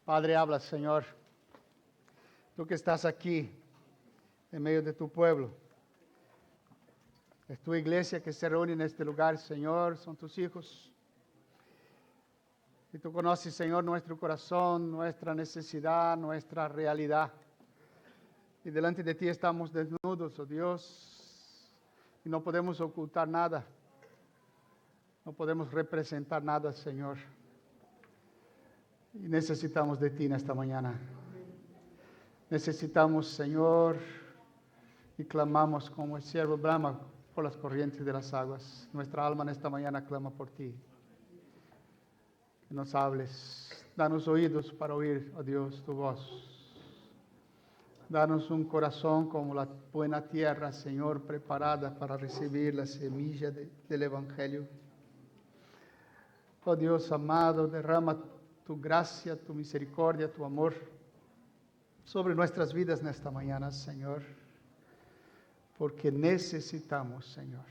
Padre, habla, Señor. Tú que estás aquí en medio de tu pueblo. Es tu iglesia que se reúne en este lugar, Señor. Son tus hijos. Y tú conoces, Señor, nuestro corazón, nuestra necesidad, nuestra realidad. Y delante de ti estamos desnudos, oh Dios. Y no podemos ocultar nada. No podemos representar nada, Señor. Y necesitamos de ti en esta mañana. Necesitamos, Señor, y clamamos como el siervo brama por las corrientes de las aguas. Nuestra alma en esta mañana clama por ti. Que nos hables. Danos oídos para oír, oh Dios, tu voz. Danos un corazón como la buena tierra, Señor, preparada para recibir la semilla del Evangelio. Oh Dios amado, derrama tu gracia, tu misericordia, tu amor sobre nuestras vidas en esta mañana, Señor. Porque necesitamos, Señor,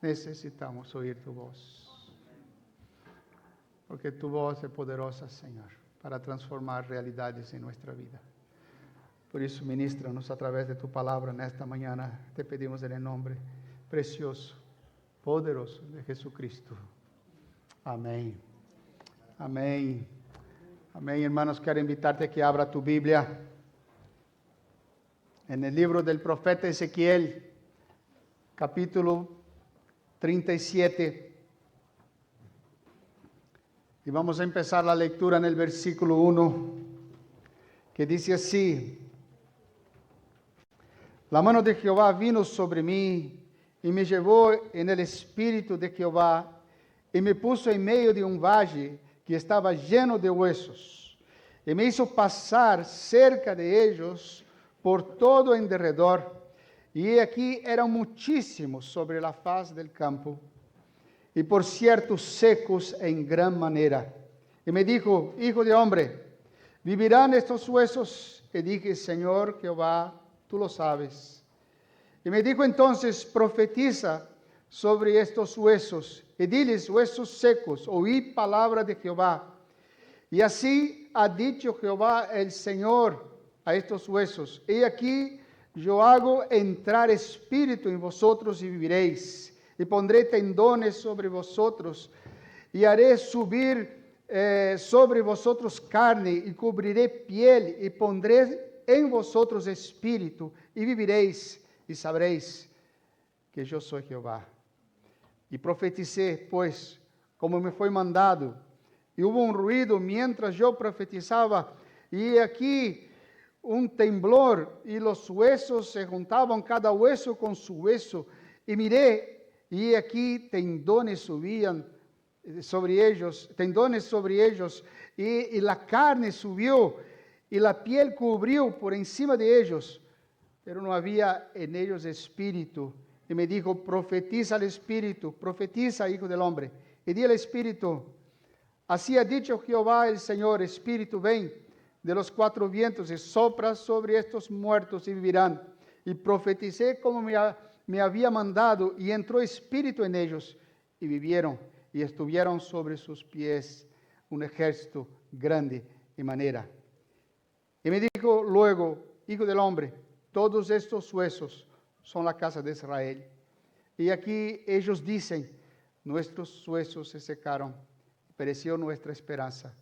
necesitamos oír tu voz. Porque tu voz es poderosa, Señor, para transformar realidades en nuestra vida. Por eso, ministra-nos a través de tu palabra en esta mañana. Te pedimos en el nombre precioso, poderoso de Jesucristo. Amén. Amén. Amén, hermanos. Quiero invitarte a que abra tu Biblia en el libro del profeta Ezequiel, capítulo 37. Y vamos a empezar la lectura en el versículo 1, que dice así: La mano de Jehová vino sobre mí y me llevó en el espíritu de Jehová y me puso en medio de un valle que estaba lleno de huesos y me hizo pasar cerca de ellos por todo en derredor, y aquí eran muchísimos sobre la faz del campo, y por cierto secos en gran manera. Y me dijo: Hijo de hombre, ¿vivirán estos huesos? Y dije: Señor Jehová, tú lo sabes. Y me dijo entonces: profetiza sobre estos huesos, y diles: huesos secos, oí palabra de Jehová. Y así ha dicho Jehová el Señor a estos huesos: he aquí, yo hago entrar espíritu en vosotros y viviréis, y pondré tendones sobre vosotros, y haré subir sobre vosotros carne, y cubriré piel, y pondré en vosotros espíritu, y viviréis, y sabréis que yo soy Jehová. Y profeticé, pues, como me fue mandado. Y hubo un ruido mientras yo profetizaba, y aquí un temblor, y los huesos se juntaban cada hueso con su hueso. Y miré, y aquí tendones subían sobre ellos, y la carne subió, y la piel cubrió por encima de ellos, pero no había en ellos espíritu. Y me dijo: profetiza al espíritu, profetiza, hijo del hombre, y di al espíritu: así ha dicho Jehová el Señor, espíritu, ven de los cuatro vientos y sopla sobre estos muertos y vivirán. Y profeticé como me había mandado, y entró espíritu en ellos, y vivieron, y estuvieron sobre sus pies un ejército grande en manera. Y me dijo luego: hijo del hombre, todos estos huesos son la casa de Israel. Y aquí ellos dicen: nuestros huesos se secaron, pereció nuestra esperanza,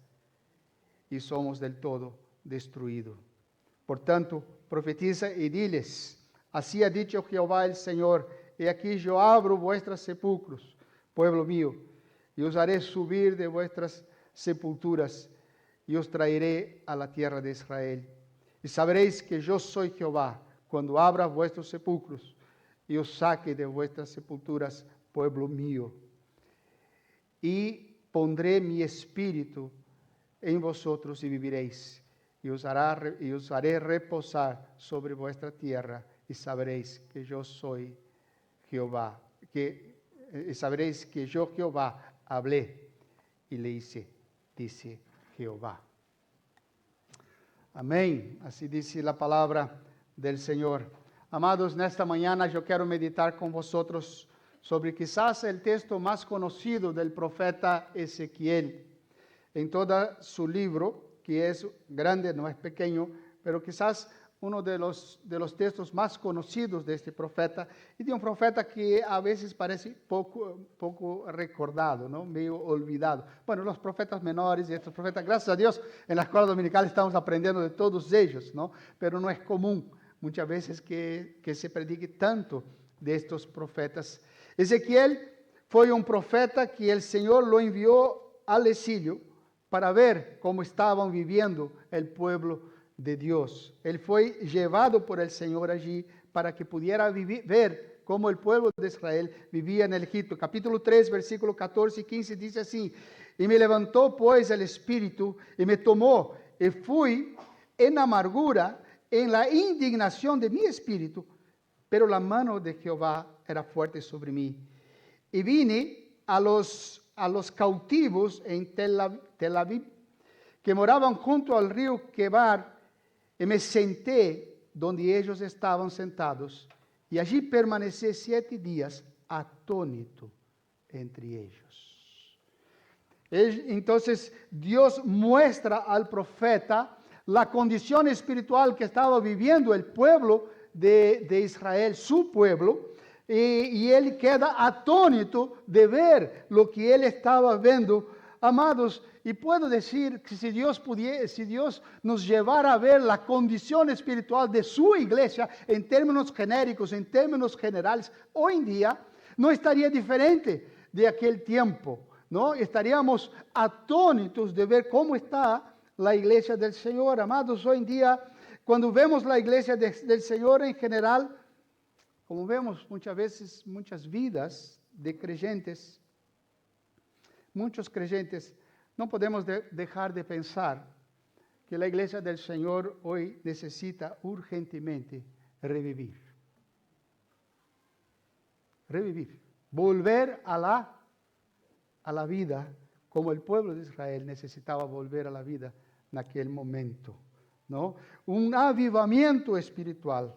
y somos del todo destruidos. Por tanto, profetiza y diles: así ha dicho Jehová el Señor, he aquí yo abro vuestros sepulcros, pueblo mío, y os haré subir de vuestras sepulturas, y os traeré a la tierra de Israel. Y sabréis que yo soy Jehová, cuando abra vuestros sepulcros, y os saque de vuestras sepulturas, pueblo mío. Y pondré mi espíritu en vosotros y viviréis, y os haré reposar sobre vuestra tierra, y sabréis que yo soy Jehová, y sabréis que yo Jehová hablé y le hice, dice Jehová. Amén. Así dice la palabra del Señor. Amados, nesta manhã eu quero meditar com vosotros sobre quizás o texto mais conhecido del profeta Ezequiel. Em todo su livro, que é grande, não é pequeno, pero quizás uno de los textos más conocidos de este profeta, y de un profeta que a veces parece poco recordado, ¿no? Medio olvidado. Bueno, los profetas menores y estos profetas, gracias a Dios, en la escuela dominical estamos aprendiendo de todos ellos, ¿no? Pero no es común muchas veces que se predique tanto de estos profetas. Ezequiel fue un profeta que el Señor lo envió al exilio para ver cómo estaban viviendo el pueblo de Dios. Él fue llevado por el Señor allí para que pudiera ver cómo el pueblo de Israel vivía en el Egipto. Capítulo 3, versículo 14 y 15 dice así: y me levantó pues el Espíritu y me tomó, y fui en amargura, en la indignación de mi espíritu, pero la mano de Jehová era fuerte sobre mí. Y vine a los cautivos en Tel Aviv, que moraban junto al río Quebar, y me senté donde ellos estaban sentados, y allí permanecí 7 días atónito entre ellos. Entonces Dios muestra al profeta la condición espiritual que estaba viviendo el pueblo de Israel, su pueblo, y él queda atónito de ver lo que él estaba viendo. Amados, y puedo decir que si Dios nos llevara a ver la condición espiritual de su iglesia en términos genéricos, en términos generales, hoy en día no estaría diferente de aquel tiempo, ¿no? Estaríamos atónitos de ver cómo está la iglesia del Señor. Amados, hoy en día, cuando vemos la iglesia del Señor en general, como vemos muchas veces, muchas vidas de creyentes, muchos creyentes, no podemos dejar de pensar que la iglesia del Señor hoy necesita urgentemente revivir. Revivir. Volver a la vida como el pueblo de Israel necesitaba volver a la vida en aquel momento, ¿no? Un avivamiento espiritual.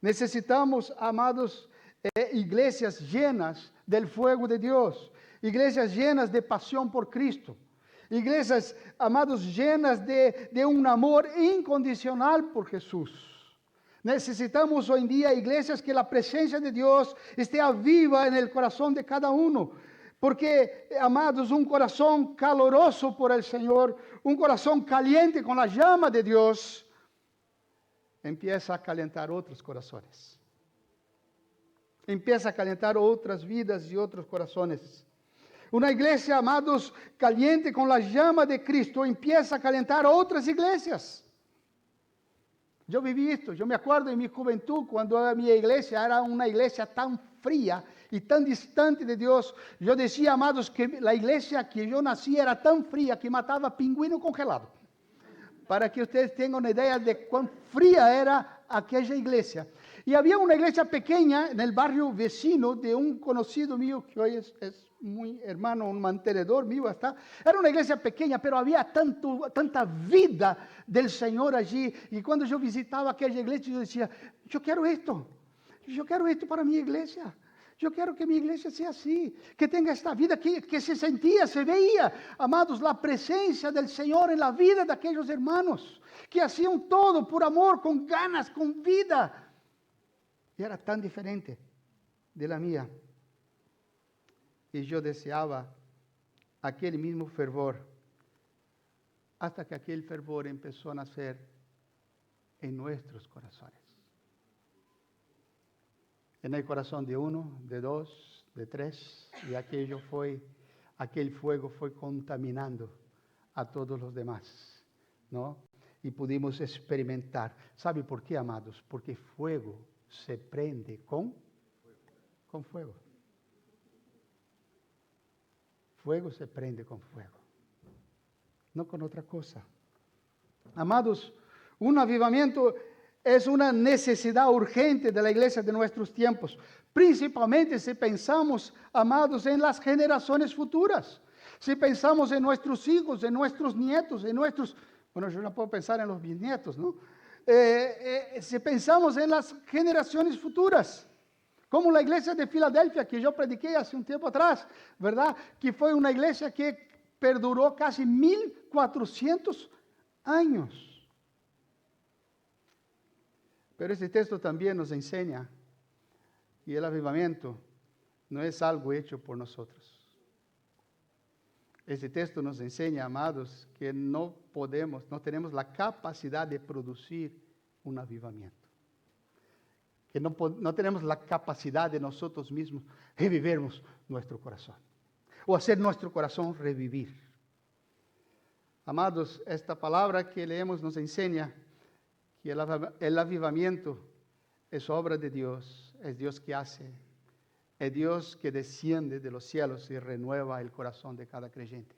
Necesitamos, amados, iglesias llenas del fuego de Dios. Iglesias llenas de pasión por Cristo. Iglesias, amados, llenas de un amor incondicional por Jesús. Necesitamos hoy en día iglesias que la presencia de Dios esté viva en el corazón de cada uno. Porque, amados, un corazón caloroso por el Señor, un corazón caliente con la llama de Dios, empieza a calentar otros corazones. Empieza a calentar otras vidas y otros corazones. Una iglesia, amados, caliente con la llama de Cristo, empieza a calentar otras iglesias. Yo viví esto, yo me acuerdo en mi juventud cuando mi iglesia era una iglesia tan fría y tan distante de Dios. Yo decía, amados, que la iglesia que yo nací era tan fría que mataba pingüino congelado. Para que ustedes tengan una idea de cuán fría era aquella iglesia. Y había una iglesia pequeña en el barrio vecino de un conocido mío que hoy es muy hermano, un mantenedor mío hasta. Era una iglesia pequeña, pero había tanta vida del Señor allí. Y cuando yo visitaba aquella iglesia, yo decía, yo quiero esto para mi iglesia. Yo quiero que mi iglesia sea así, que tenga esta vida, que se sentía, se veía, amados, la presencia del Señor en la vida de aquellos hermanos, que hacían todo por amor, con ganas, con vida. Y era tan diferente de la mía. Y yo deseaba aquel mismo fervor, hasta que aquel fervor empezó a nacer en nuestros corazones. En el corazón de uno, de dos, de tres, y aquel fuego fue contaminando a todos los demás, ¿no? Y pudimos experimentar. ¿Sabe por qué, amados? Porque fuego se prende con fuego. Fuego se prende con fuego, no con otra cosa. Amados, un avivamiento es una necesidad urgente de la iglesia de nuestros tiempos, principalmente si pensamos, amados, en las generaciones futuras. Si pensamos en nuestros hijos, en nuestros nietos, bueno, yo no puedo pensar en los bisnietos, ¿no? si pensamos en las generaciones futuras, como la iglesia de Filadelfia, que yo prediqué hace un tiempo atrás, ¿verdad? Que fue una iglesia que perduró casi 1400 años. Pero este texto también nos enseña que el avivamiento no es algo hecho por nosotros. Este texto nos enseña, amados, que no tenemos la capacidad de producir un avivamiento. Que no tenemos la capacidad de nosotros mismos revivirmos nuestro corazón. O hacer nuestro corazón revivir. Amados, esta palabra que leemos nos enseña que el avivamiento es obra de Dios. Es Dios que hace. Es Dios que desciende de los cielos y renueva el corazón de cada creyente.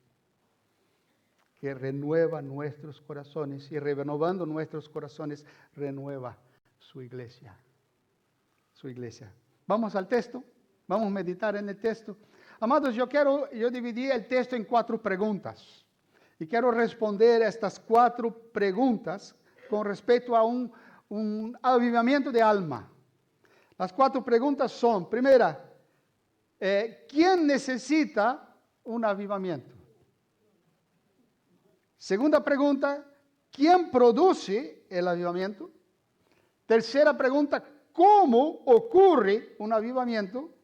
Que renueva nuestros corazones y renovando nuestros corazones renueva su iglesia. Su iglesia. Vamos al texto. Vamos a meditar en el texto. Amados, yo dividí el texto en 4 preguntas. Y quiero responder a estas 4 preguntas con respecto a un avivamiento de alma. Las 4 preguntas son, primera, ¿quién necesita un avivamiento? Segunda pregunta, ¿quién produce el avivamiento? Tercera pregunta, ¿cómo ocurre un avivamiento?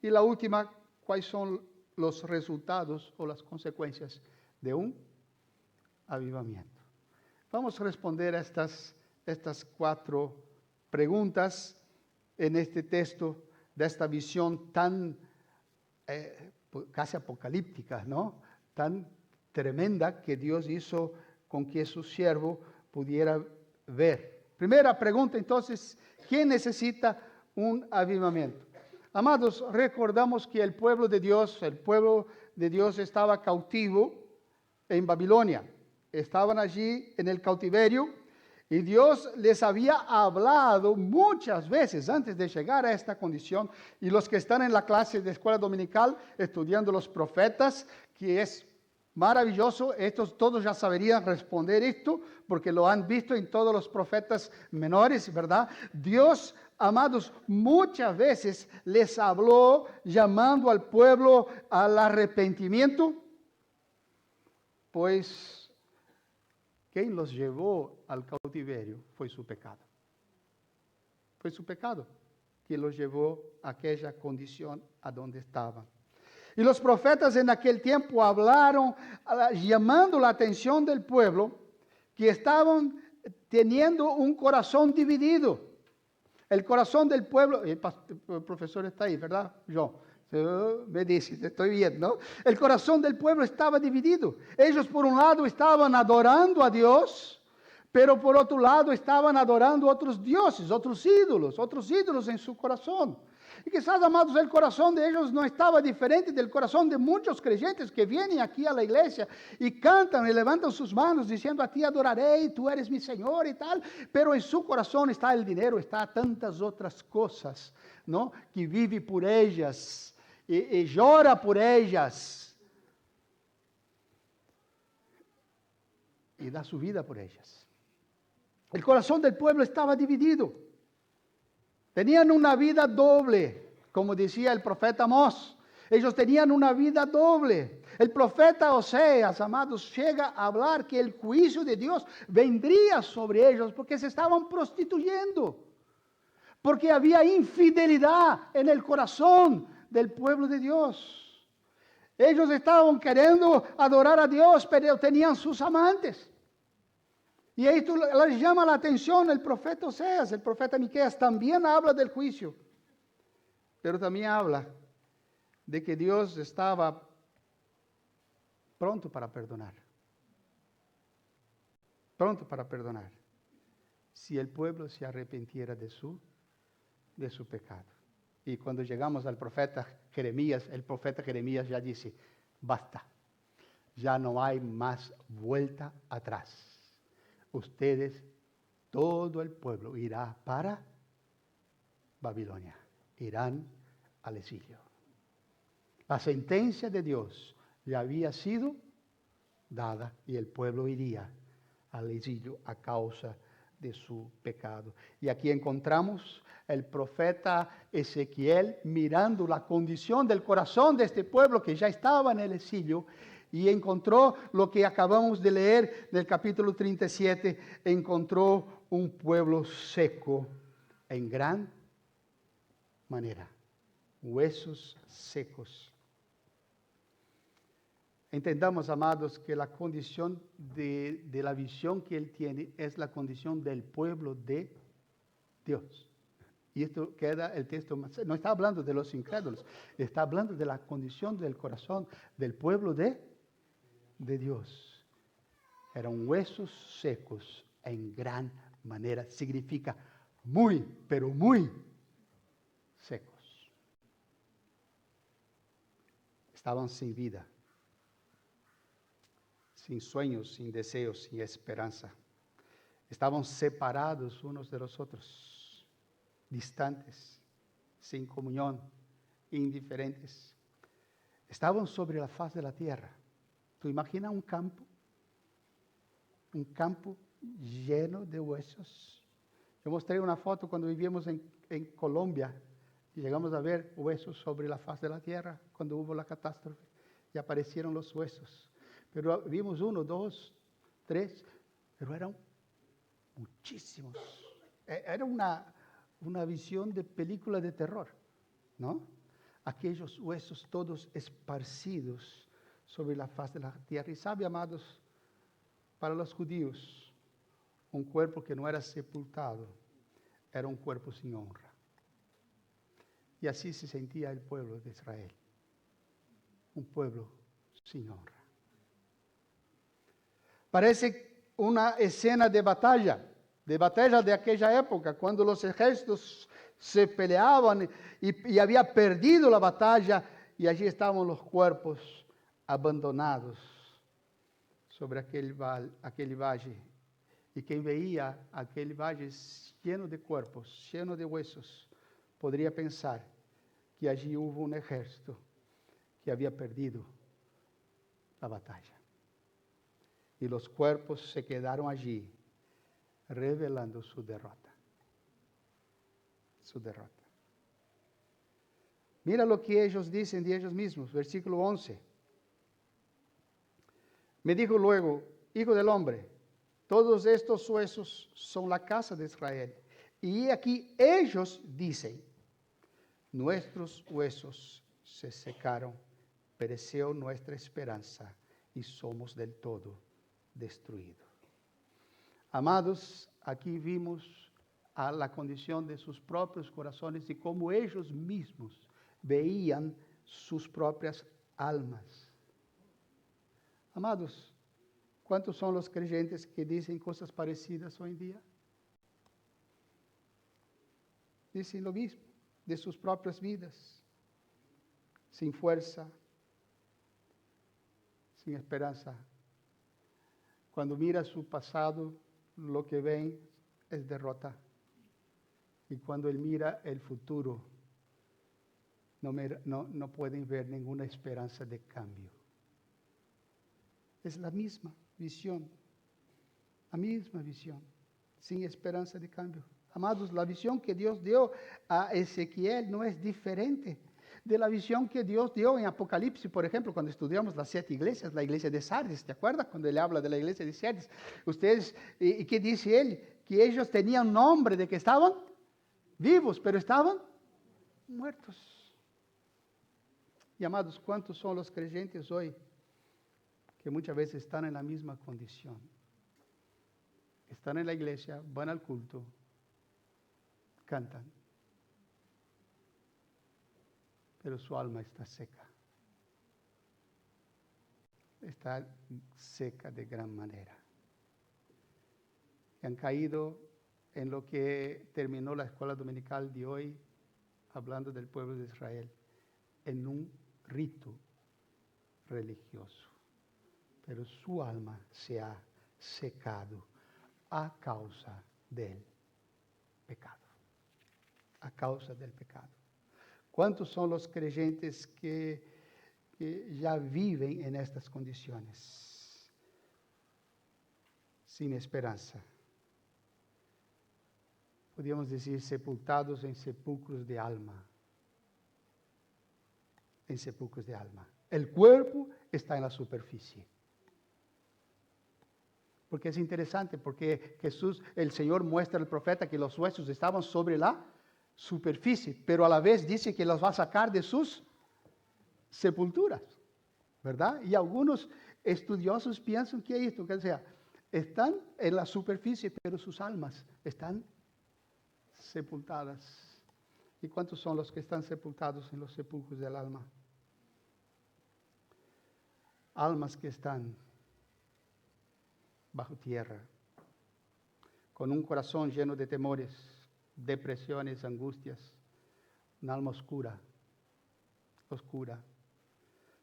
Y la última, ¿cuáles son los resultados o las consecuencias de un avivamiento? Vamos a responder a estas 4 preguntas en este texto de esta visión tan casi apocalíptica, ¿no? Tan tremenda que Dios hizo con que su siervo pudiera ver. Primera pregunta, entonces, ¿quién necesita un avivamiento? Amados, recordamos que el pueblo de Dios estaba cautivo en Babilonia. Estaban allí en el cautiverio y Dios les había hablado muchas veces antes de llegar a esta condición. Y los que están en la clase de escuela dominical estudiando los profetas, que es maravilloso, estos todos ya saberían responder esto, porque lo han visto en todos los profetas menores, ¿verdad? Dios, amados, muchas veces les habló llamando al pueblo al arrepentimiento, pues quien los llevó al cautiverio fue su pecado. Fue su pecado que los llevó a aquella condición a donde estaban. Y los profetas en aquel tiempo hablaron, llamando la atención del pueblo, que estaban teniendo un corazón dividido. El corazón del pueblo, el profesor está ahí, ¿verdad? Yo. Me dice, estoy viendo. El corazón del pueblo estaba dividido. Ellos por un lado estaban adorando a Dios, pero por otro lado estaban adorando otros dioses, otros ídolos en su corazón. Y quizás, amados, el corazón de ellos no estaba diferente del corazón de muchos creyentes que vienen aquí a la iglesia y cantan y levantan sus manos diciendo: a ti adoraré, tú eres mi Señor y tal. Pero en su corazón está el dinero, está tantas otras cosas, ¿no? Que vive por ellas y llora por ellas y da su vida por ellas. El corazón del pueblo estaba dividido. Tenían una vida doble, como decía el profeta Amós. Ellos tenían una vida doble. El profeta Oseas, amados, llega a hablar que el juicio de Dios vendría sobre ellos porque se estaban prostituyendo. Porque había infidelidad en el corazón del pueblo de Dios. Ellos estaban queriendo adorar a Dios, pero tenían sus amantes. Y esto les llama la atención el profeta Oseas. El profeta Miqueas también habla del juicio, pero también habla de que Dios estaba pronto para perdonar. Pronto para perdonar, si el pueblo se arrepintiera de su pecado. Y cuando llegamos al profeta Jeremías, el profeta Jeremías ya dice: basta, ya no hay más vuelta atrás. Ustedes, todo el pueblo irá para Babilonia, irán al exilio. La sentencia de Dios ya había sido dada y el pueblo iría al exilio a causa de su pecado. Y aquí encontramos el profeta Ezequiel mirando la condición del corazón de este pueblo que ya estaba en el exilio y encontró lo que acabamos de leer del capítulo 37, encontró un pueblo seco en gran manera, huesos secos. Entendamos, amados, que la condición de la visión que él tiene es la condición del pueblo de Dios. Y esto queda el texto más. No está hablando de los incrédulos, está hablando de la condición del corazón del pueblo de Dios. Eran huesos secos en gran manera. Significa muy, pero muy secos. Estaban sin vida, sin sueños, sin deseos, sin esperanza. Estaban separados unos de los otros, distantes, sin comunión, indiferentes. Estaban sobre la faz de la tierra. ¿Tú imaginas un campo? Un campo lleno de huesos. Yo mostré una foto cuando vivíamos en Colombia y llegamos a ver huesos sobre la faz de la tierra cuando hubo la catástrofe y aparecieron los huesos. Pero vimos 1, 2, 3, pero eran muchísimos. Era una visión de película de terror, ¿no? Aquellos huesos todos esparcidos sobre la faz de la tierra. Y sabe, amados, para los judíos, un cuerpo que no era sepultado era un cuerpo sin honra. Y así se sentía el pueblo de Israel, un pueblo sin honra. Parece una escena de batalla de aquella época, cuando los ejércitos se peleaban y había perdido la batalla y allí estaban los cuerpos abandonados sobre aquel valle. Y quien veía aquel valle lleno de cuerpos, lleno de huesos, podría pensar que allí hubo un ejército que había perdido la batalla. Y los cuerpos se quedaron allí, revelando su derrota. Su derrota. Mira lo que ellos dicen de ellos mismos, versículo 11. Me dijo luego, hijo del hombre, todos estos huesos son la casa de Israel. Y aquí ellos dicen, nuestros huesos se secaron, pereció nuestra esperanza y somos del todo destruidos. Amados, aquí vimos a la condición de sus propios corazones y cómo ellos mismos veían sus propias almas. Amados, ¿cuántos son los creyentes que dicen cosas parecidas hoy en día? Dicen lo mismo de sus propias vidas, sin fuerza, sin esperanza. Cuando mira su pasado, lo que ven es derrota. Y cuando él mira el futuro, no pueden ver ninguna esperanza de cambio. Es la misma visión, sin esperanza de cambio. Amados, la visión que Dios dio a Ezequiel no es diferente de la visión que Dios dio en Apocalipsis, por ejemplo, cuando estudiamos las 7 iglesias, la iglesia de Sardis, ¿te acuerdas? Cuando él habla de la iglesia de Sardis. Ustedes, ¿y qué dice él? Que ellos tenían nombre de que estaban vivos, pero estaban muertos. Y amados, ¿cuántos son los creyentes hoy que muchas veces están en la misma condición? Están en la iglesia, van al culto, cantan, pero su alma está seca. Está seca de gran manera. Y han caído en lo que terminó la escuela dominical de hoy, hablando del pueblo de Israel, en un rito religioso. Pero su alma se ha secado a causa del pecado. A causa del pecado. ¿Cuántos son los creyentes que ya viven en estas condiciones? Sin esperanza, podríamos decir, sepultados en sepulcros de alma. En sepulcros de alma. El cuerpo está en la superficie. Porque es interesante, porque Jesús, el Señor muestra al profeta que los huesos estaban sobre la superficie, pero a la vez dice que los va a sacar de sus sepulturas, ¿verdad? Y algunos estudiosos piensan que esto, que sea, están en la superficie, pero sus almas están sepultadas. ¿Y cuántos son los que están sepultados en los sepulcros del alma? Almas que están bajo tierra, con un corazón lleno de temores, depresiones, angustias, un alma oscura,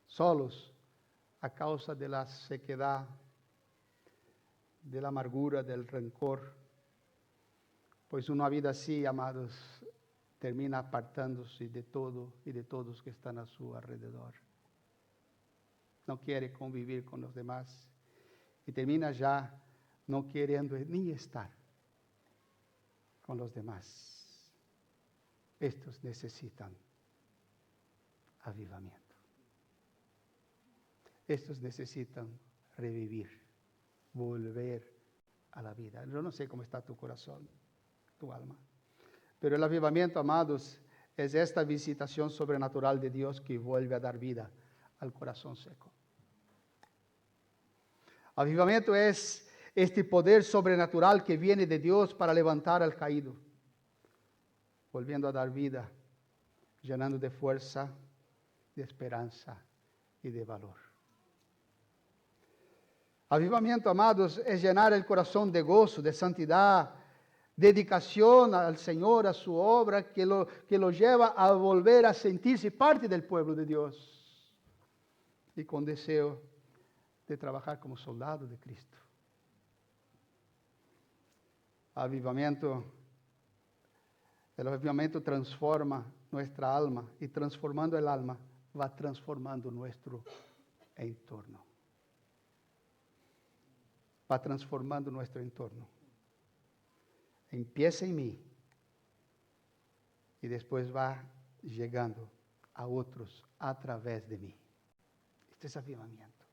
solos a causa de la sequedad, de la amargura, del rencor. Pues una vida así, amados, termina apartándose de todo y de todos que están a su alrededor. No quiere convivir con los demás y termina ya no queriendo ni estar con los demás. Estos necesitan avivamiento. Estos necesitan revivir, volver a la vida. Yo no sé cómo está tu corazón, tu alma, pero el avivamiento, amados, es esta visitación sobrenatural de Dios que vuelve a dar vida al corazón seco. Avivamiento es este poder sobrenatural que viene de Dios para levantar al caído, volviendo a dar vida, llenando de fuerza, de esperanza y de valor. Avivamiento, amados, es llenar el corazón de gozo, de santidad, dedicación al Señor, a su obra, que lo lleva a volver a sentirse parte del pueblo de Dios y con deseo de trabajar como soldado de Cristo. El avivamiento transforma nuestra alma y transformando el alma va transformando nuestro entorno. Va transformando nuestro entorno. Empieza en mí y después va llegando a otros a través de mí. Este es avivamiento.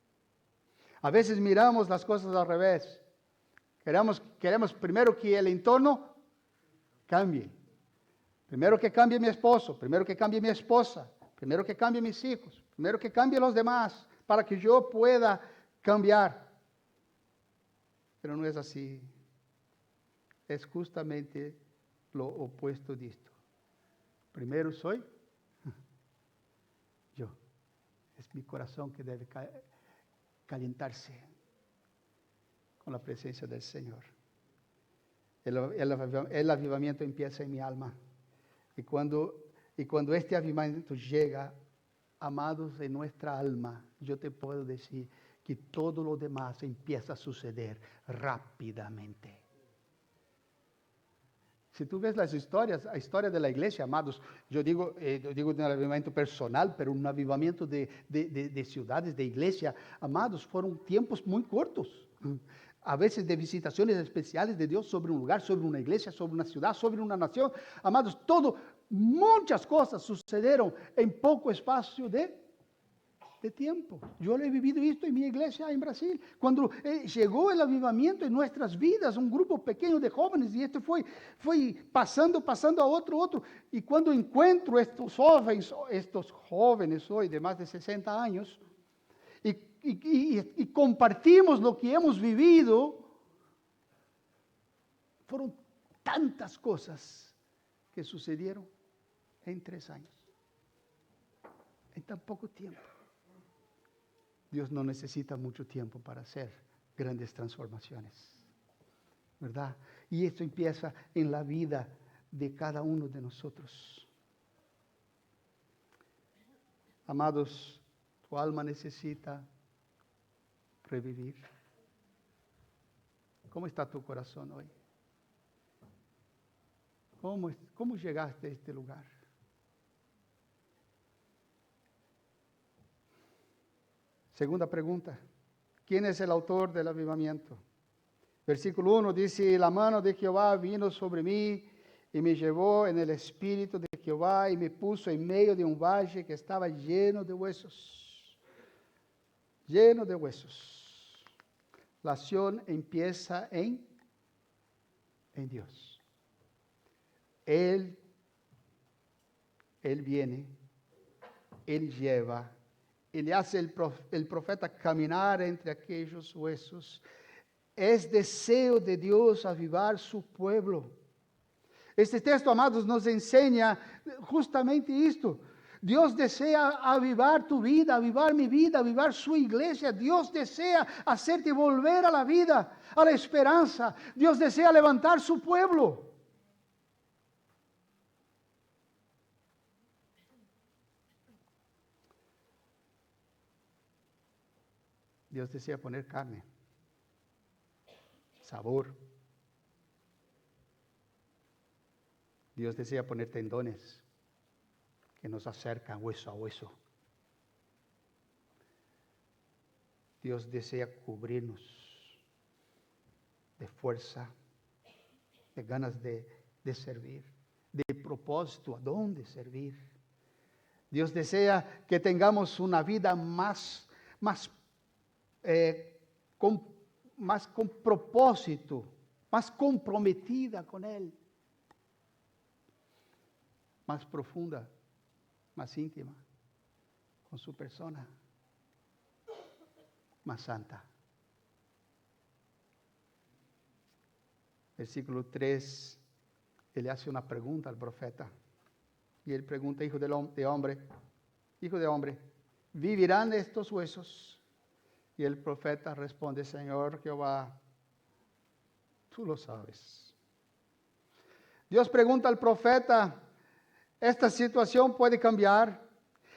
A veces miramos las cosas al revés. Queremos primero que el entorno cambie. Primero que cambie mi esposo, primero que cambie mi esposa, primero que cambie mis hijos, primero que cambie los demás, para que yo pueda cambiar. Pero no es así. Es justamente lo opuesto de esto. Primero soy yo. Es mi corazón que debe calentarse con la presencia del Señor. El avivamiento empieza en mi alma. Y cuando este avivamiento llega, amados, en nuestra alma, yo te puedo decir que todo lo demás empieza a suceder rápidamente. Si tú ves las historias, la historia de la iglesia, amados, yo digo de un avivamiento personal, pero un avivamiento de ciudades, de iglesia, amados, fueron tiempos muy cortos. A veces de visitaciones especiales de Dios sobre un lugar, sobre una iglesia, sobre una ciudad, sobre una nación. Amados, muchas cosas sucedieron en poco espacio de tiempo. Yo lo he vivido esto en mi iglesia en Brasil. Cuando llegó el avivamiento en nuestras vidas, un grupo pequeño de jóvenes, y esto fue pasando a otro. Y cuando encuentro estos jóvenes hoy de más de 60 años, y compartimos lo que hemos vivido, fueron tantas cosas que sucedieron en 3 años, en tan poco tiempo. Dios no necesita mucho tiempo para hacer grandes transformaciones, ¿verdad? Y esto empieza en la vida de cada uno de nosotros. Amados, tu alma necesita revivir. ¿Cómo está tu corazón hoy? ¿Cómo llegaste a este lugar? Segunda pregunta, ¿quién es el autor del avivamiento? Versículo 1 dice, la mano de Jehová vino sobre mí y me llevó en el espíritu de Jehová y me puso en medio de un valle que estaba lleno de huesos. Lleno de huesos. La acción empieza en Dios. Él viene, Él lleva, Él hace el profeta caminar entre aquellos huesos. Es deseo de Dios avivar su pueblo. Este texto, amados, nos enseña justamente esto. Dios desea avivar tu vida, avivar mi vida, avivar su iglesia. Dios desea hacerte volver a la vida, a la esperanza. Dios desea levantar su pueblo. Dios desea poner carne, sabor. Dios desea poner tendones que nos acercan hueso a hueso. Dios desea cubrirnos de fuerza, de ganas de servir, de propósito a dónde servir. Dios desea que tengamos una vida más con propósito, más comprometida con Él, más profunda, más íntima con su persona, más santa. Versículo 3, él hace una pregunta al profeta. Y él pregunta, hijo de hombre, ¿vivirán estos huesos? Y el profeta responde, Señor Jehová, tú lo sabes. Dios pregunta al profeta, ¿esta situación puede cambiar?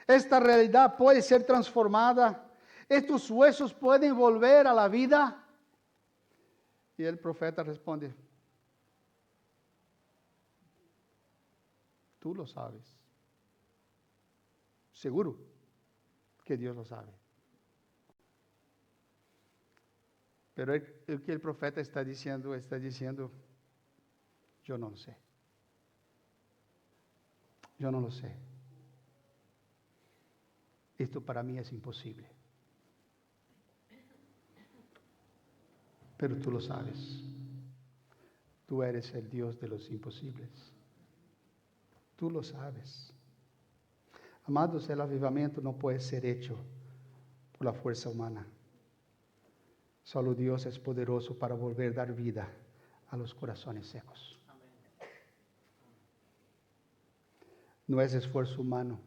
¿Esta realidad puede ser transformada? ¿Estos huesos pueden volver a la vida? Y el profeta responde, tú lo sabes. Seguro que Dios lo sabe. Pero el que el profeta está diciendo, yo no lo sé. Yo no lo sé. Esto para mí es imposible. Pero tú lo sabes. Tú eres el Dios de los imposibles. Tú lo sabes. Amados, el avivamiento no puede ser hecho por la fuerza humana. Solo Dios es poderoso para volver a dar vida a los corazones secos. No es esfuerzo humano.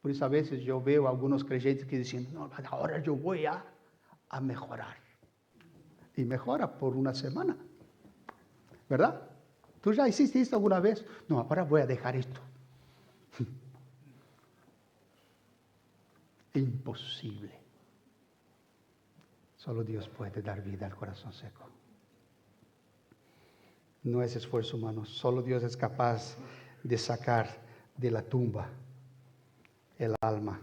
Por eso a veces yo veo a algunos creyentes que dicen, no, ahora yo voy a mejorar. Y mejora por una semana. ¿Verdad? ¿Tú ya hiciste esto alguna vez? No, ahora voy a dejar esto. Imposible. Solo Dios puede dar vida al corazón seco. No es esfuerzo humano. Solo Dios es capaz de sacar de la tumba el alma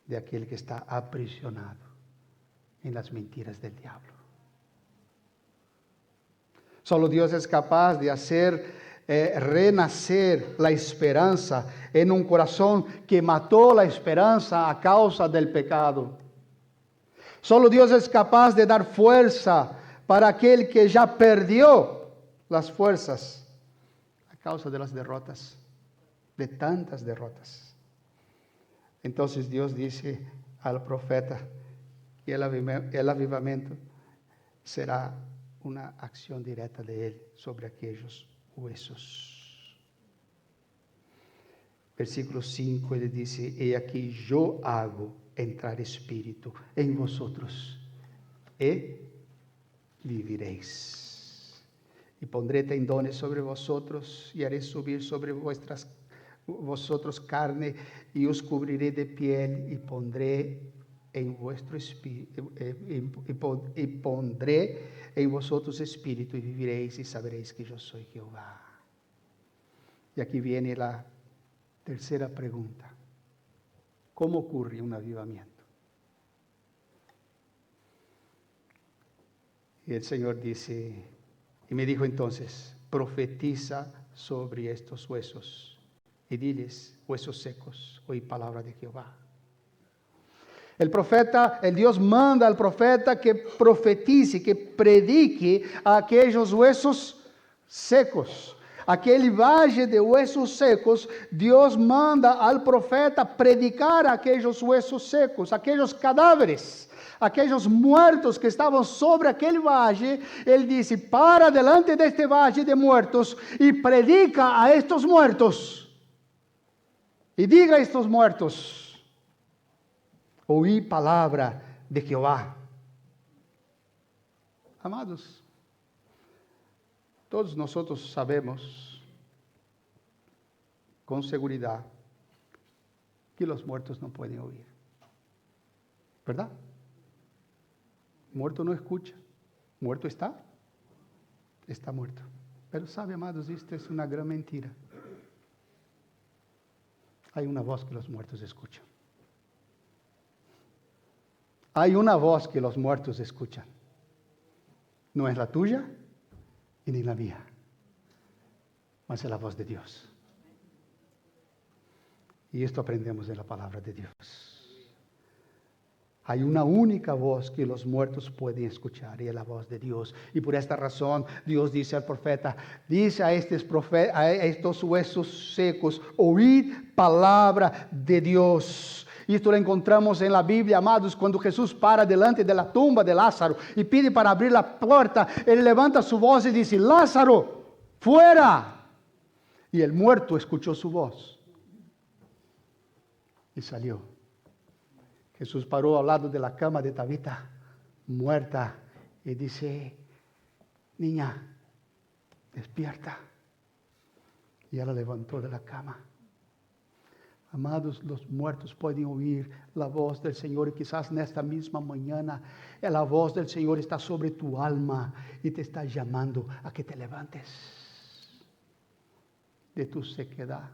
de aquel que está aprisionado en las mentiras del diablo. Solo Dios es capaz de hacer renacer la esperanza en un corazón que mató la esperanza a causa del pecado. Solo Dios es capaz de dar fuerza para aquel que ya perdió las fuerzas a causa de las derrotas, de tantas derrotas. Entonces Dios dice al profeta que el avivamiento será una acción directa de Él sobre aquellos huesos. Versículo 5, Él dice, he aquí yo hago entrar espíritu en vosotros y viviréis. Y pondré tendones sobre vosotros y haré subir sobre vosotros carne y os cubriré de piel y pondré en vuestro espíritu y pondré en vosotros espíritu y viviréis y sabréis que yo soy Jehová. Y aquí viene la tercera pregunta. ¿Cómo ocurre un avivamiento? Y el Señor dice, y me dijo entonces, profetiza sobre estos huesos y diles, huesos secos, oí palabra de Jehová. El profeta, el Dios manda al profeta que profetice, que predique a aquellos huesos secos. Aquele valle de huesos secos, Deus manda al profeta predicar a aqueles huesos secos, aqueles cadáveres, aqueles muertos que estavam sobre aquele valle. Ele disse: para delante deste valle de muertos e predica a estos muertos. E diga a estos muertos: oí palavra de Jeová. Amados, todos nós sabemos com segurança que os mortos não podem ouvir. ¿Verdad? Muerto não escucha. Muerto está muerto. Pero sabe, amados, isto é uma grande mentira. Há uma voz que os muertos escucham. Há uma voz que os muertos escucham. Não é a tuya y ni la mía, mas es la voz de Dios. Y esto aprendemos de la palabra de Dios. Hay una única voz que los muertos pueden escuchar y es la voz de Dios. Y por esta razón Dios dice al profeta, dice a estos huesos secos, oíd palabra de Dios. Isto lo encontramos en la Biblia, amados, cuando Jesús para delante de la tumba de Lázaro y pide para abrir la puerta. Él levanta su voz y dice: Lázaro, fuera. Y el muerto escuchó su voz y salió. Jesús paró al lado de la cama de Tabita, muerta, y dice: niña, despierta. Y ella levantó de la cama. Amados, los muertos pueden oír la voz del Señor y quizás nesta misma mañana la voz del Señor está sobre tu alma y te está llamando a que te levantes de tu sequedad.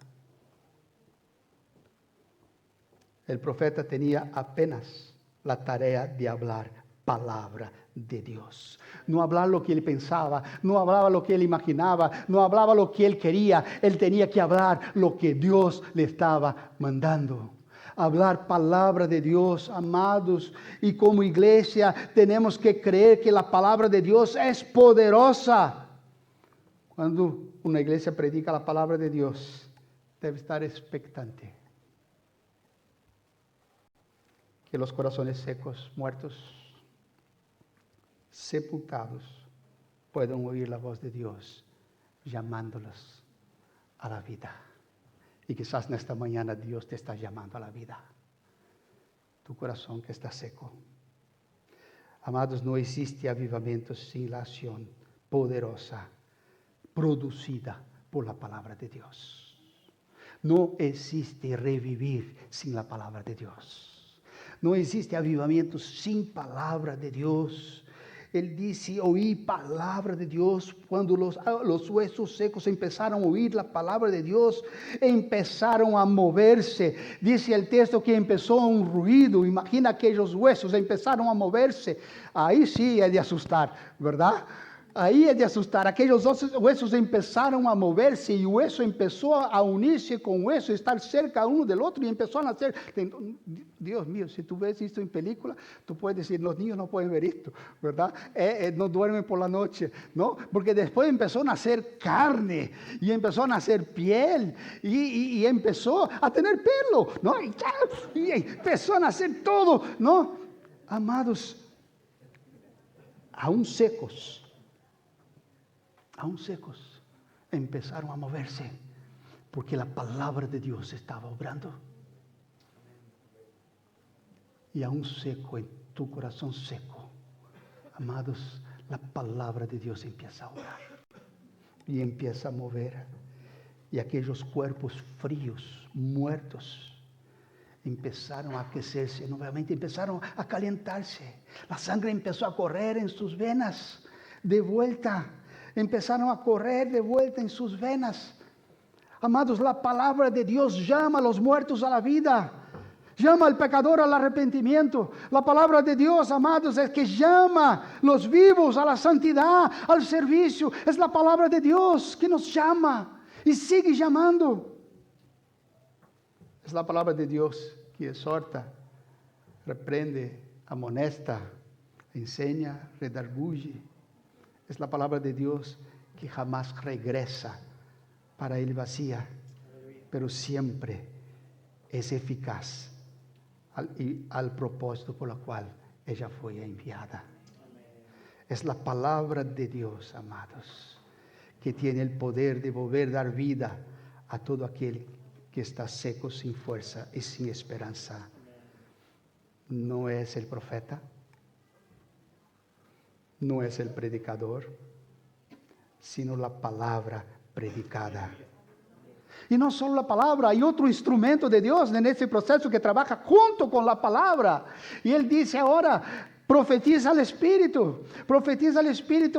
El profeta tenía apenas la tarea de hablar palabra de Dios. No hablar lo que él pensaba, no hablaba lo que él imaginaba, no hablaba lo que él quería. Él tenía que hablar lo que Dios le estaba mandando. Hablar palabra de Dios, amados, y como iglesia tenemos que creer que la palabra de Dios es poderosa. Cuando una iglesia predica la palabra de Dios, debe estar expectante que los corazones secos, muertos, sepultados, puedan oír la voz de Dios llamándolos a la vida. Y quizás nesta mañana Dios te está llamando a la vida. Tu corazón que está seco. Amados, no existe avivamiento sin la acción poderosa producida por la palabra de Dios. No existe revivir sin la palabra de Dios. No existe avivamiento sin palabra de Dios. Él dice: oí palabra de Dios. Cuando los huesos secos empezaron a oír la palabra de Dios, empezaron a moverse. Dice el texto que empezó un ruido. Imagina aquellos huesos empezaron a moverse. Ahí sí es de asustar, ¿verdad? Ahí es de asustar. Aquellos huesos empezaron a moverse y hueso empezó a unirse con hueso, estar cerca uno del otro y empezó a nacer. Dios mío, si tú ves esto en película, tú puedes decir: los niños no pueden ver esto, ¿verdad? No duermen por la noche, ¿no? Porque después empezó a nacer carne y empezó a nacer piel y empezó a tener pelo, ¿no? Y empezó a nacer todo, ¿no? Amados, aún secos, empezaron a moverse porque la palabra de Dios estaba obrando. Y aún seco, en tu corazón seco, amados, la palabra de Dios empieza a obrar y empieza a mover. Y aquellos cuerpos fríos, muertos, empezaron a aquecerse nuevamente, empezaron a calentarse. La sangre empezó a correr en sus venas de vuelta. Empezaron a correr de vuelta en sus venas. Amados, la palabra de Dios llama a los muertos a la vida. Llama al pecador al arrepentimiento. La palabra de Dios, amados, es que llama a los vivos a la santidad, al servicio. Es la palabra de Dios que nos llama. Y sigue llamando. Es la palabra de Dios que exhorta, reprende, amonesta, enseña, redarguye. Es la palabra de Dios que jamás regresa para él vacía, pero siempre es eficaz al propósito por el cual ella fue enviada. Es la palabra de Dios, amados, que tiene el poder de volver a dar vida a todo aquel que está seco, sin fuerza y sin esperanza. No es el profeta, no es el predicador, sino la palabra predicada. Y no solo la palabra, hay otro instrumento de Dios en este proceso que trabaja junto con la palabra. Y Él dice ahora, profetiza al Espíritu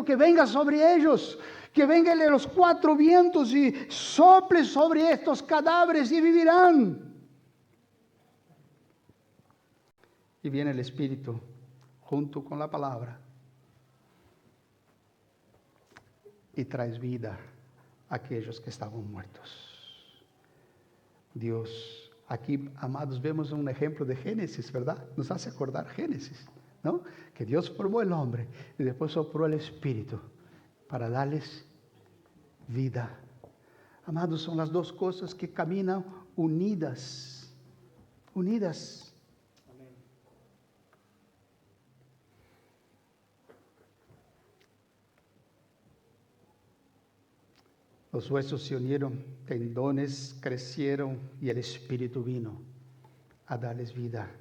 que venga sobre ellos, que venga de los 4 vientos y sople sobre estos cadáveres y vivirán. Y viene el Espíritu junto con la palabra y traes vida a aquellos que estaban muertos. Dios, aquí, amados, vemos un ejemplo de Génesis, ¿verdad? Nos hace acordar Génesis, ¿no? Que Dios formó el hombre y después sopló el Espíritu para darles vida. Amados, son las dos cosas que caminan unidas. Los huesos se unieron, tendones crecieron y el Espíritu vino a darles vida.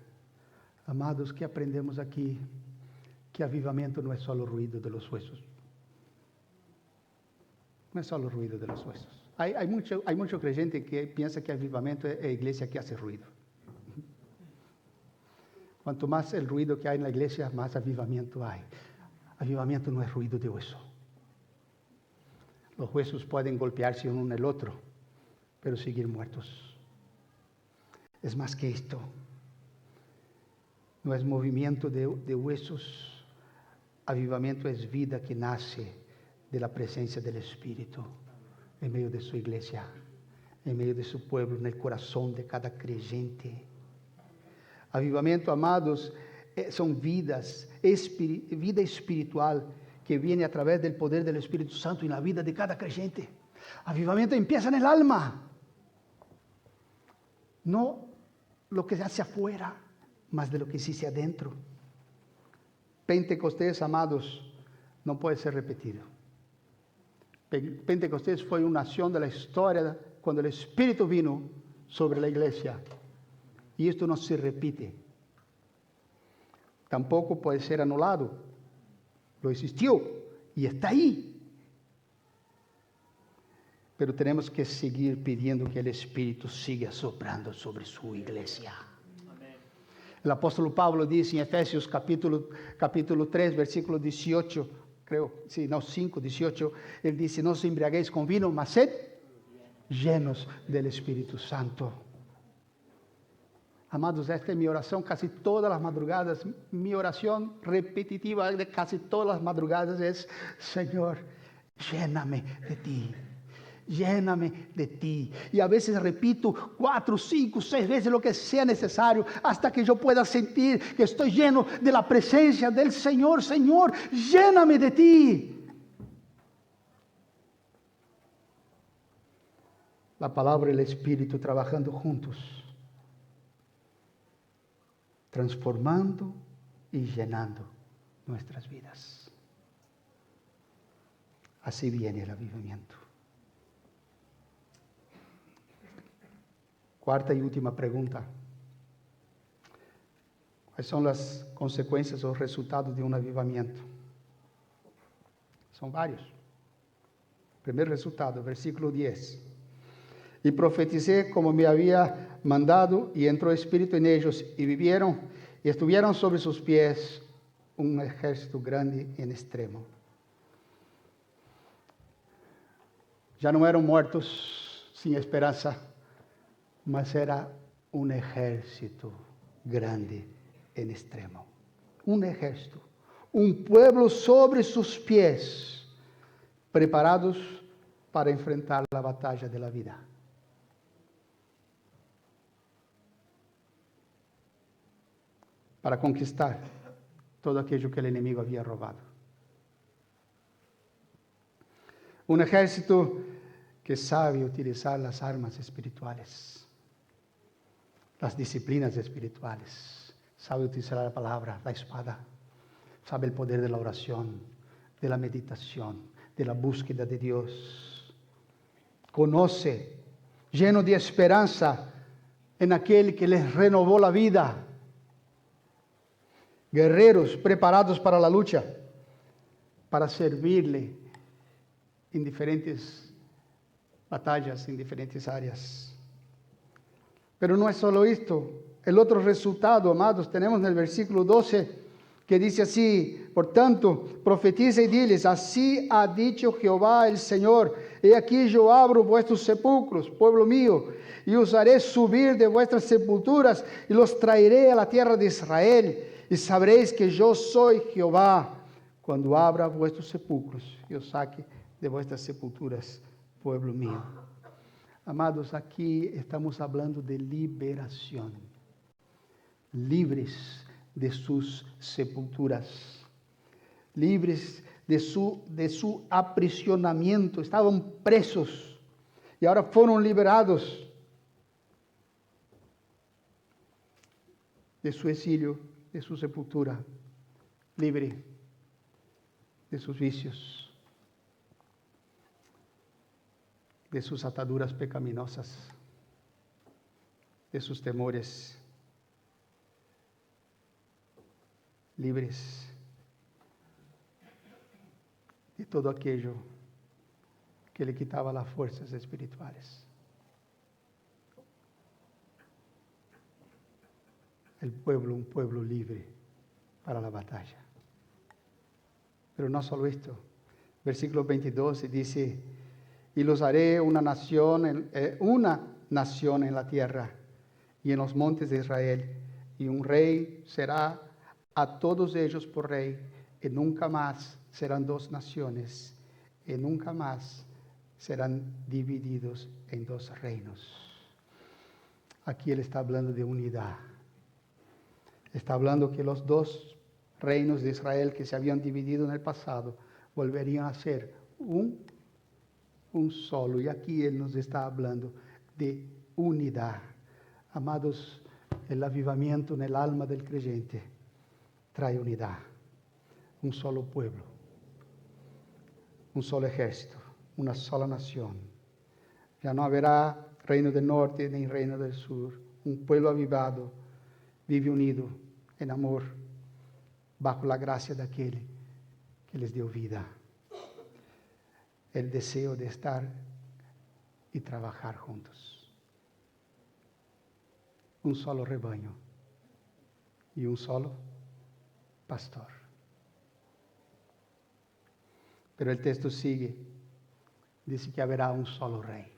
Amados, ¿qué aprendemos aquí? Que avivamiento no es solo ruido de los huesos. No es solo ruido de los huesos. Hay mucho creyente que piensa que avivamiento es la iglesia que hace ruido. Cuanto más el ruido que hay en la iglesia, más avivamiento hay. Avivamiento no es ruido de hueso. Los huesos pueden golpearse uno en el otro, pero seguir muertos. Es más que esto. No es movimiento de huesos. Avivamiento es vida que nace de la presencia del Espíritu en medio de su iglesia, en medio de su pueblo, en el corazón de cada creyente. Avivamiento, amados, son vida espiritual que viene a través del poder del Espíritu Santo en la vida de cada creyente. Avivamiento empieza en el alma. No lo que se hace afuera, más de lo que se hace adentro. Pentecostés, amados, no puede ser repetido. Pentecostés fue una acción de la historia cuando el Espíritu vino sobre la iglesia. Y esto no se repite. Tampoco puede ser anulado. Lo existió y está ahí. Pero tenemos que seguir pidiendo que el Espíritu siga soplando sobre su iglesia. Amén. El apóstol Pablo dice en Efesios capítulo 3, versículo 18, creo, sí, no, 5, 18, él dice, no os embriaguéis con vino, mas sed llenos del Espíritu Santo. Amados, esta es mi oración casi todas las madrugadas. Mi oración repetitiva de casi todas las madrugadas es, Señor, lléname de ti. Lléname de ti. Y a veces repito 4, 5, 6 veces lo que sea necesario hasta que yo pueda sentir que estoy lleno de la presencia del Señor. Señor, lléname de ti. La palabra y el Espíritu trabajando juntos, transformando y llenando nuestras vidas. Así viene el avivamiento. Cuarta y última pregunta. ¿Cuáles son las consecuencias o resultados de un avivamiento? Son varios. Primer resultado, versículo 10. Y profeticé como me había mandado, y entró espíritu en ellos, y vivieron, y estuvieron sobre sus pies un ejército grande en extremo. Ya no eran muertos sin esperanza, mas era un ejército grande en extremo. Un ejército, un pueblo sobre sus pies, preparados para enfrentar la batalla de la vida. Para conquistar todo aquello que el enemigo había robado. Un ejército que sabe utilizar las armas espirituales, las disciplinas espirituales, sabe utilizar la palabra, la espada, sabe el poder de la oración, de la meditación, de la búsqueda de Dios. Conoce, lleno de esperanza en aquel que les renovó la vida. Guerreros preparados para la lucha, para servirle en diferentes batallas, en diferentes áreas. Pero no es solo esto. El otro resultado, amados, tenemos en el versículo 12, que dice así: por tanto, profetiza y diles, así ha dicho Jehová el Señor, he aquí yo abro vuestros sepulcros, pueblo mío, y os haré subir de vuestras sepulturas, y los traeré a la tierra de Israel, y sabréis que yo soy Jehová, cuando abra vuestros sepulcros, y os saque de vuestras sepulturas, pueblo mío. Amados, aquí estamos hablando de liberación, libres de sus sepulturas, libres de su aprisionamiento. Estaban presos y ahora fueron liberados de su exilio, de su sepultura, libre de sus vicios, de sus ataduras pecaminosas, de sus temores, libres de todo aquello que le quitaba las fuerzas espirituales. El pueblo, un pueblo libre para la batalla. Pero no solo esto. Versículo 22 dice: y los haré una nación en la tierra y en los montes de Israel, y un rey será a todos ellos por rey, y nunca más serán dos naciones, y nunca más serán divididos en dos reinos. Aquí él está hablando de unidad. Está hablando que los dos reinos de Israel que se habían dividido en el pasado volverían a ser un solo. Y aquí él nos está hablando de unidad. Amados, el avivamiento en el alma del creyente trae unidad. Un solo pueblo, un solo ejército, una sola nación. Ya no habrá reino del norte ni reino del sur. Un pueblo avivado vive unido en amor, bajo la gracia de aquel que les dio vida. El deseo de estar y trabajar juntos. Un solo rebaño y un solo pastor. Pero el texto sigue, dice que habrá un solo rey.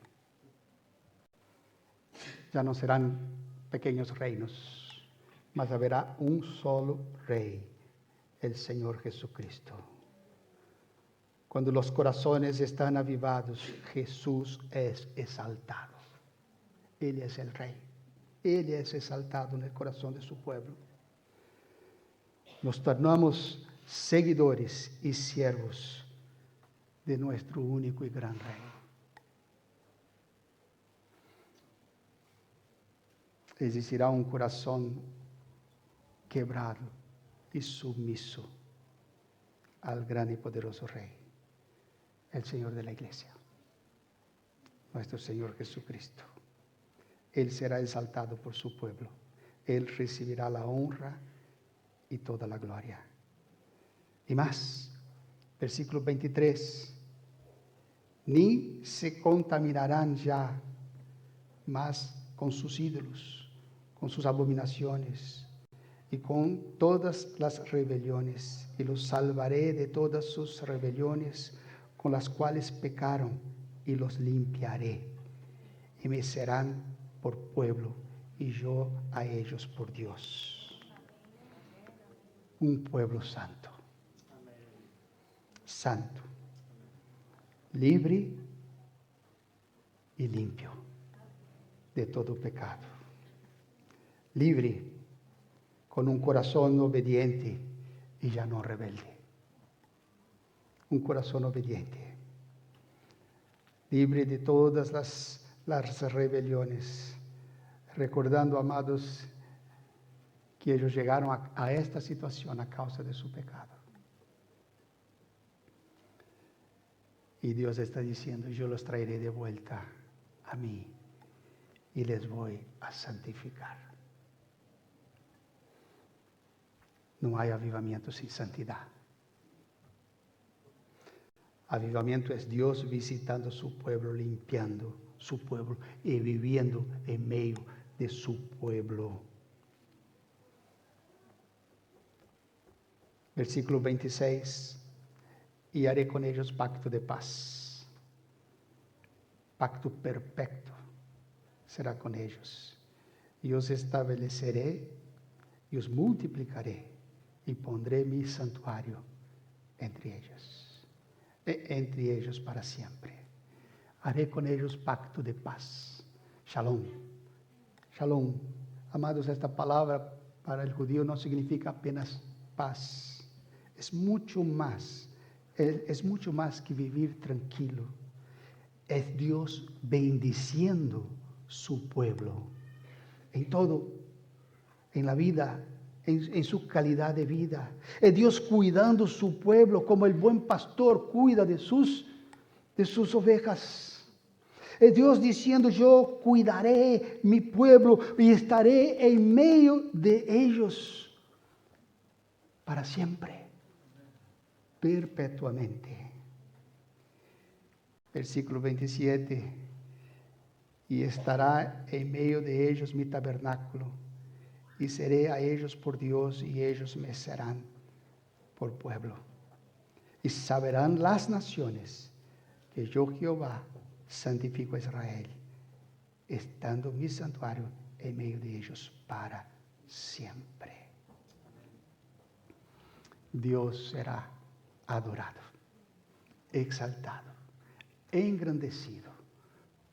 Ya no serán pequeños reinos, mas habrá un solo rey, el Señor Jesucristo. Cuando los corazones están avivados, Jesús es exaltado. Él es el rey. Él es exaltado en el corazón de su pueblo. Nos tornamos seguidores y siervos de nuestro único y gran rey. Existirá un corazón quebrado y sumiso al gran y poderoso Rey, el Señor de la Iglesia, nuestro Señor Jesucristo. Él será exaltado por su pueblo. Él recibirá la honra y toda la gloria. Y más, versículo 23, ni se contaminarán ya más con sus ídolos, con sus abominaciones y con todas las rebeliones, y los salvaré de todas sus rebeliones con las cuales pecaron, y los limpiaré, y me serán por pueblo, y yo a ellos por Dios. Un pueblo santo, santo, libre y limpio de todo pecado. Libre, con un corazón obediente y ya no rebelde. Un corazón obediente. Libre de todas las rebeliones. Recordando, amados, que ellos llegaron a esta situación a causa de su pecado. Y Dios está diciendo, yo los traeré de vuelta a mí y les voy a santificar. No hay avivamiento sin santidad. Avivamiento es Dios visitando su pueblo, limpiando su pueblo y viviendo en medio de su pueblo. Versículo 26. Y haré con ellos pacto de paz. Pacto perfecto será con ellos. Y os estableceré y os multiplicaré y pondré mi santuario entre ellos para siempre. Haré con ellos pacto de paz. Shalom. Shalom. Amados, esta palabra para el judío no significa apenas paz. Es mucho más. Es mucho más que vivir tranquilo. Es Dios bendiciendo su pueblo. En todo, en la vida, en su calidad de vida. Es Dios cuidando su pueblo como el buen pastor cuida de sus ovejas. Es Dios diciendo, yo cuidaré mi pueblo y estaré en medio de ellos para siempre, perpetuamente. Versículo 27. Y estará en medio de ellos mi tabernáculo, y seré a ellos por Dios, y ellos me serán por pueblo. Y saberán las naciones que yo, Jehová, santifico a Israel, estando mi santuario en medio de ellos para siempre. Dios será adorado, exaltado, engrandecido,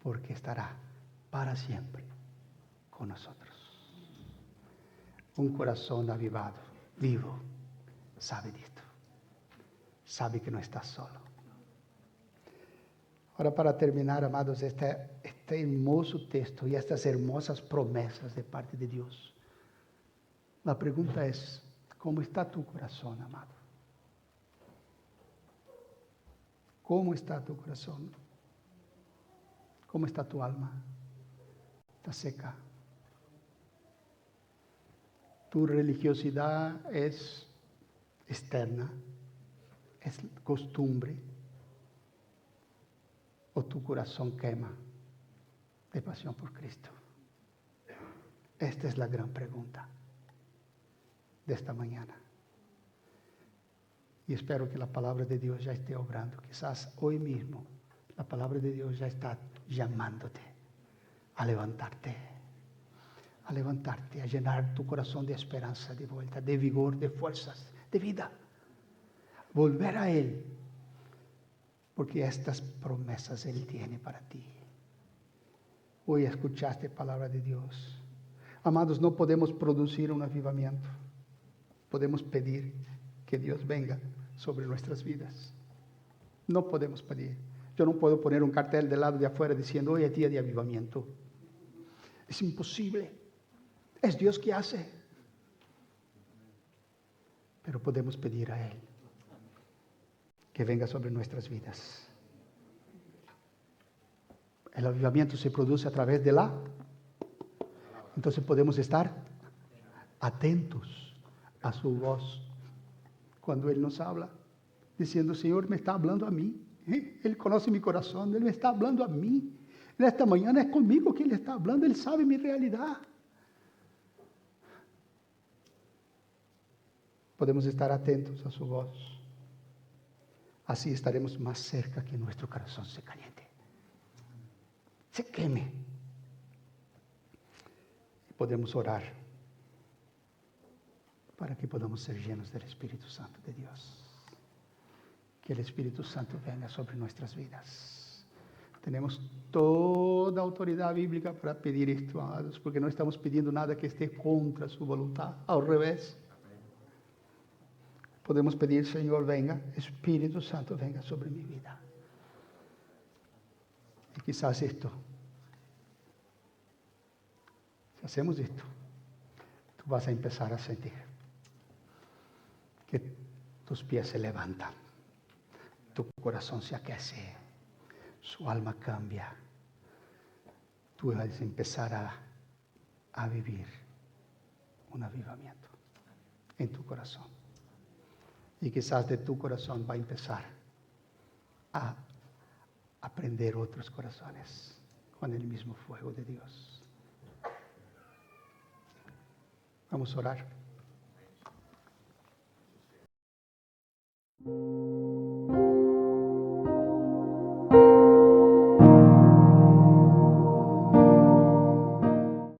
porque estará para siempre con nosotros. Un corazón avivado, vivo, sabe de esto. Sabe que no está solo. Ahora, para terminar, amados, este hermoso texto y estas hermosas promesas de parte de Dios, la pregunta es, ¿cómo está tu corazón, amado? ¿Cómo está tu corazón? ¿Cómo está tu alma? ¿Está seca? ¿Tu religiosidad es externa? ¿Es costumbre? ¿O tu corazón quema de pasión por Cristo? Esta es la gran pregunta de esta mañana. Y espero que la palabra de Dios ya esté obrando. Quizás hoy mismo la palabra de Dios ya está llamándote a levantarte, a llenar tu corazón de esperanza de vuelta, de vigor, de fuerzas, de vida. Volver a Él, porque estas promesas Él tiene para ti. Hoy escuchaste palabra de Dios. Amados, no podemos producir un avivamiento. Podemos pedir que Dios venga sobre nuestras vidas. No podemos pedir. Yo no puedo poner un cartel del lado de afuera diciendo, hoy es día de avivamiento. Es imposible. Es Dios que hace. Pero podemos pedir a Él que venga sobre nuestras vidas. El avivamiento se produce a través de Entonces podemos estar atentos a su voz cuando Él nos habla, diciendo, Señor, me está hablando a mí. Él conoce mi corazón, Él me está hablando a mí. En esta mañana es conmigo que Él está hablando, Él sabe mi realidad. Podemos estar atentos a su voz. Así estaremos más cerca que nuestro corazón se caliente, se queme. Y podemos orar para que podamos ser llenos del Espíritu Santo de Dios. Que el Espíritu Santo venga sobre nuestras vidas. Tenemos toda autoridad bíblica para pedir esto, amados, porque no estamos pidiendo nada que esté contra su voluntad. Al revés. Podemos pedir, Señor, venga, Espíritu Santo, venga sobre mi vida. Y quizás esto, si hacemos esto, tú vas a empezar a sentir que tus pies se levantan, tu corazón se aquece, su alma cambia. Tú vas a empezar a vivir un avivamiento en tu corazón. Y quizás de tu corazón va a empezar a aprender otros corazones con el mismo fuego de Dios. Vamos a orar.